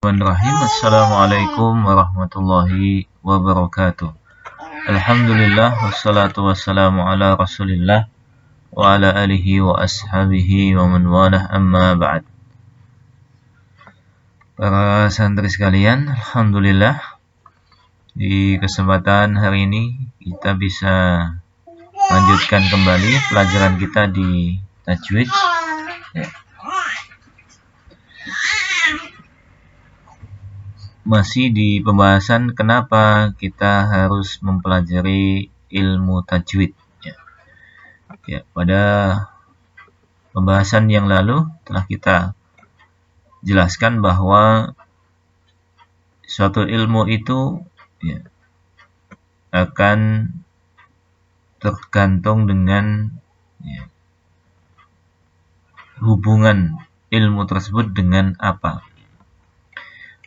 Bismillahirrahmanirrahim. Assalamualaikum warahmatullahi wabarakatuh. Alhamdulillah wassalatu wassalamu ala Rasulillah wa ala alihi wa ashabihi wa man walah, amma ba'd. Para santri sekalian, alhamdulillah di kesempatan hari ini kita bisa lanjutkan kembali pelajaran kita di tajwid. Masih di pembahasan kenapa kita harus mempelajari ilmu tajwid. Pada pembahasan yang lalu telah kita jelaskan bahwa suatu ilmu itu akan tergantung dengan hubungan ilmu tersebut dengan apa.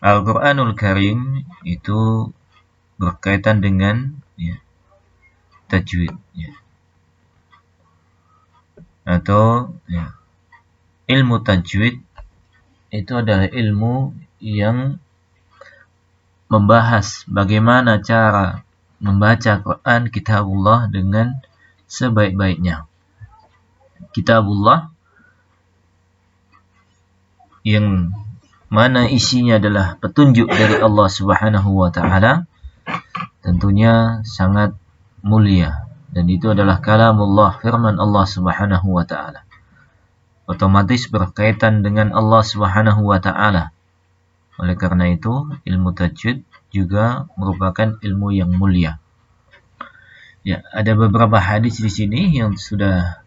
Al-Quranul Karim itu berkaitan dengan tajwid, atau ilmu tajwid itu adalah ilmu yang membahas bagaimana cara membaca Quran kitabullah dengan sebaik-baiknya. Kitabullah yang mana isinya adalah petunjuk dari Allah Subhanahu wa taala, tentunya sangat mulia, dan itu adalah kalamullah, firman Allah Subhanahu wa taala. Otomatis berkaitan dengan Allah Subhanahu wa taala. Oleh karena itu, ilmu tajwid juga merupakan ilmu yang mulia. Ada beberapa hadis di sini yang sudah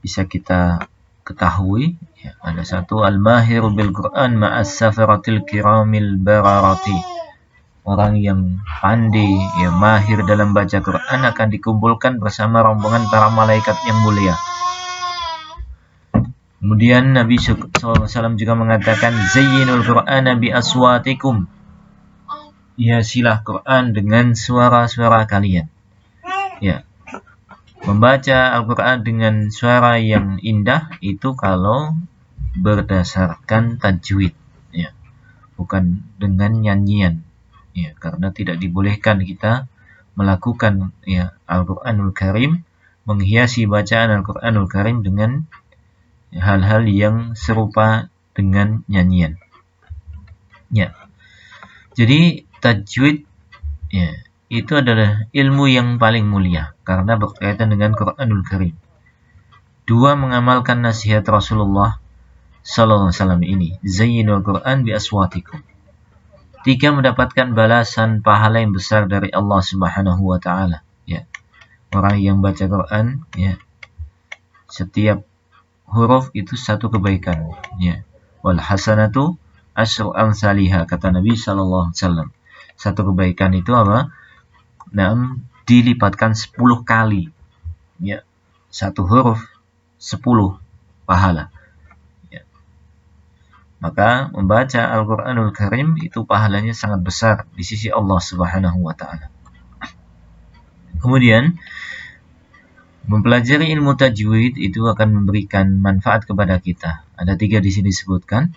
bisa kita ketahui. Ada satu, al-mahiru bil Quran ma'as safaratil kiramil bararati. Orang yang pandai, mahir dalam baca Quran akan dikumpulkan bersama rombongan para malaikat yang mulia. Kemudian Nabi SAW juga mengatakan, zayyinul Qur'ana bi aswatikum. Hiasilah Quran dengan suara-suara kalian. Membaca Al-Quran dengan suara yang indah itu kalau berdasarkan tajwid, bukan dengan nyanyian, karena tidak dibolehkan kita melakukan Al-Quranul Karim, menghiasi bacaan Al-Quranul Karim dengan hal-hal yang serupa dengan nyanyian. Jadi tajwid itu adalah ilmu yang paling mulia karena berkaitan dengan Quranul Karim. 2, mengamalkan nasihat Rasulullah sallallahu alaihi wasallam ini, zayyinul Quran bi aswatikum. 3, mendapatkan balasan pahala yang besar dari Allah Subhanahu wa taala. Orang yang baca Quran, setiap huruf itu satu kebaikan. Wal hasanatu asyru amsalihha, kata Nabi sallallahu alaihi wasallam. Satu kebaikan itu apa? Dilipatkan 10 kali. Satu huruf 10 pahala. Maka membaca Al-Quranul Karim itu pahalanya sangat besar di sisi Allah Subhanahu wa taala. Kemudian mempelajari ilmu tajwid itu akan memberikan manfaat kepada kita. Ada 3 di sini disebutkan.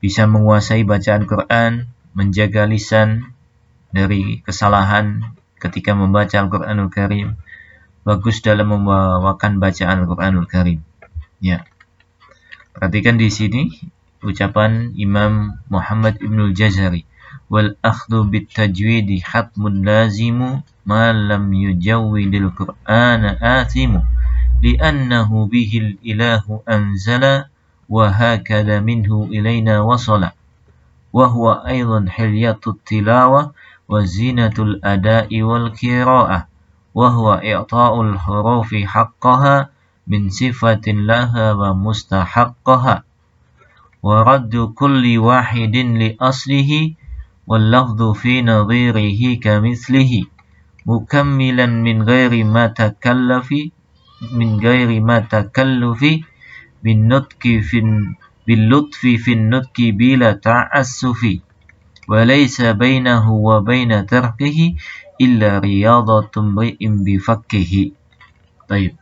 Bisa menguasai bacaan Quran, menjaga lisan dari kesalahan ketika membaca Al-Quranul Karim, bagus dalam membawakan bacaan Al-Quranul Karim. Perhatikan di sini ucapan Imam Muhammad Ibnul Jazari, wal akhdhu bit tajwidi hatmun lazimu ma lam yujawwidil Qur'ana athimu li'annahu bihil ilahu anzala wa hakadha minhu ilayna wasala wa huwa aydan hilyatut tilawah wa zinatul ada'i wal qira'ah wa huwa i'ta'ul hurufi haqqaha min sifatin laha wa mustahaqqaha wa raddu kulli wahidin li aslihi wal lafdhu fi nadhirihi kamithlihi mukammilan min ghairi ma takallufi bin nutqi bil lutfi fin nutqi bila ta'assufi wa laysa bainahu wa baina tarkihi illa riyadatum ri'in bifakkihi. Baik.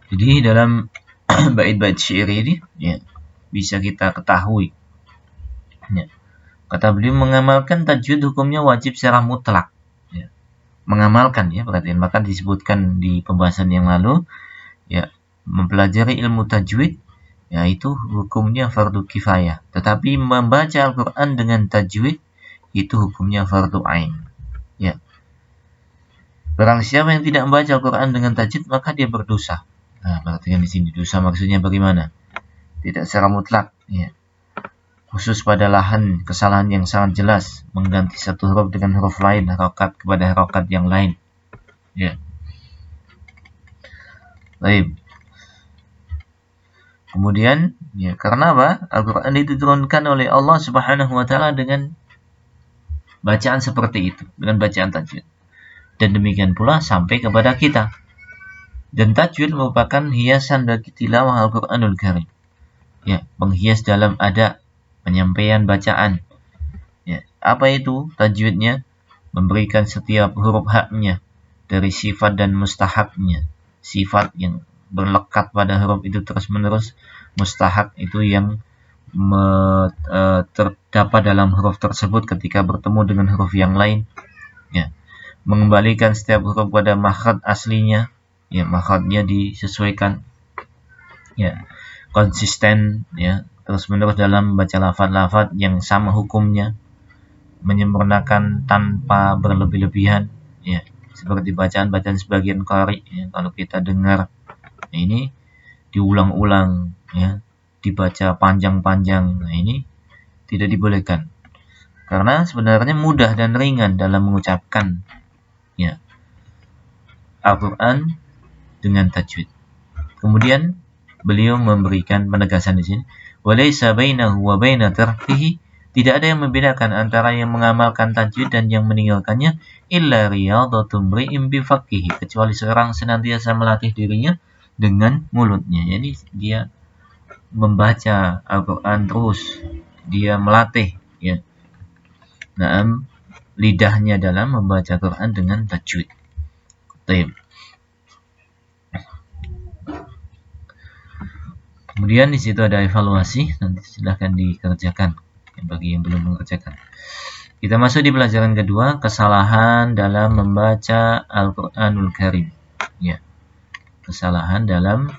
Jadi dalam bait-bait syair ini bisa kita ketahui Ya. Kata beliau, mengamalkan tajwid hukumnya wajib secara mutlak. Ya. Mengamalkan, ya, perhatian, maka disebutkan di pembahasan yang lalu, ya, mempelajari ilmu tajwid, ya, itu hukumnya fardu kifayah. Tetapi membaca Al-Quran dengan tajwid itu hukumnya fardu ain. Ya. Barang siapa yang tidak membaca Al-Quran dengan tajwid, maka dia berdosa. Nah, perhatikan di sini, dosa maksudnya bagaimana? Tidak secara mutlak, ya. Khusus pada lahan kesalahan yang sangat jelas, mengganti satu huruf dengan huruf lain, harokat kepada harokat yang lain. Ya. Baik. Kemudian, ya, karena apa? Al-Quran diturunkan oleh Allah Subhanahu wa Ta'ala dengan bacaan seperti itu, dengan bacaan tajwid. Dan demikian pula sampai kepada kita. Dan tajwid merupakan hiasan bagi tilawah Al-Quranul Karim. Ya, menghias dalam adab, penyampaian bacaan. Ya, apa itu tajwidnya? Memberikan setiap huruf haknya dari sifat dan mustahabnya. Sifat yang berlekat pada huruf itu terus-menerus, mustahab itu yang terdapat dalam huruf tersebut ketika bertemu dengan huruf yang lain. Ya, mengembalikan setiap huruf pada makhraj aslinya. Ya, makhrajnya disesuaikan. Ya, konsisten, ya, terus-menerus dalam membaca lafaz-lafaz yang sama hukumnya, menyempurnakan tanpa berlebih-lebihan, ya, seperti bacaan-bacaan sebagian qari, ya, kalau kita dengar, nah, ini diulang-ulang, ya, dibaca panjang-panjang, nah, ini tidak dibolehkan, karena sebenarnya mudah dan ringan dalam mengucapkan, ya, Al-Quran dengan tajwid. Kemudian beliau memberikan penegasan di sini, walaysa bainahu wa baina tarkihi, tidak ada yang membedakan antara yang mengamalkan tajwid dan yang meninggalkannya, illa riyadatu mri'in bi faqihi, kecuali seorang senantiasa melatih dirinya dengan mulutnya. Jadi dia membaca Al-Quran terus, dia melatih, ya, lidahnya dalam membaca Quran dengan tajwid. Baik. Kemudian di situ ada evaluasi, nanti silahkan dikerjakan bagi yang belum mengerjakan. Kita masuk di pelajaran kedua, kesalahan dalam membaca Al-Quranul Karim. Ya, kesalahan dalam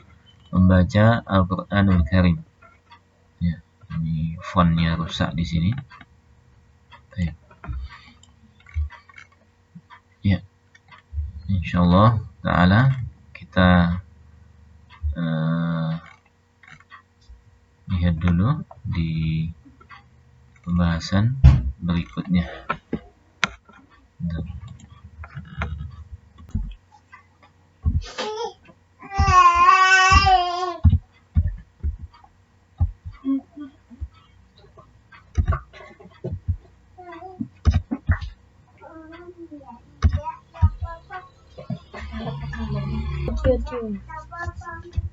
membaca Al-Quranul Karim. Ya, ini fontnya rusak di sini. Baik. Ya, insyaallah taala kita lihat dulu di pembahasan berikutnya.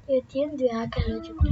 YouTube 2 kalau juga.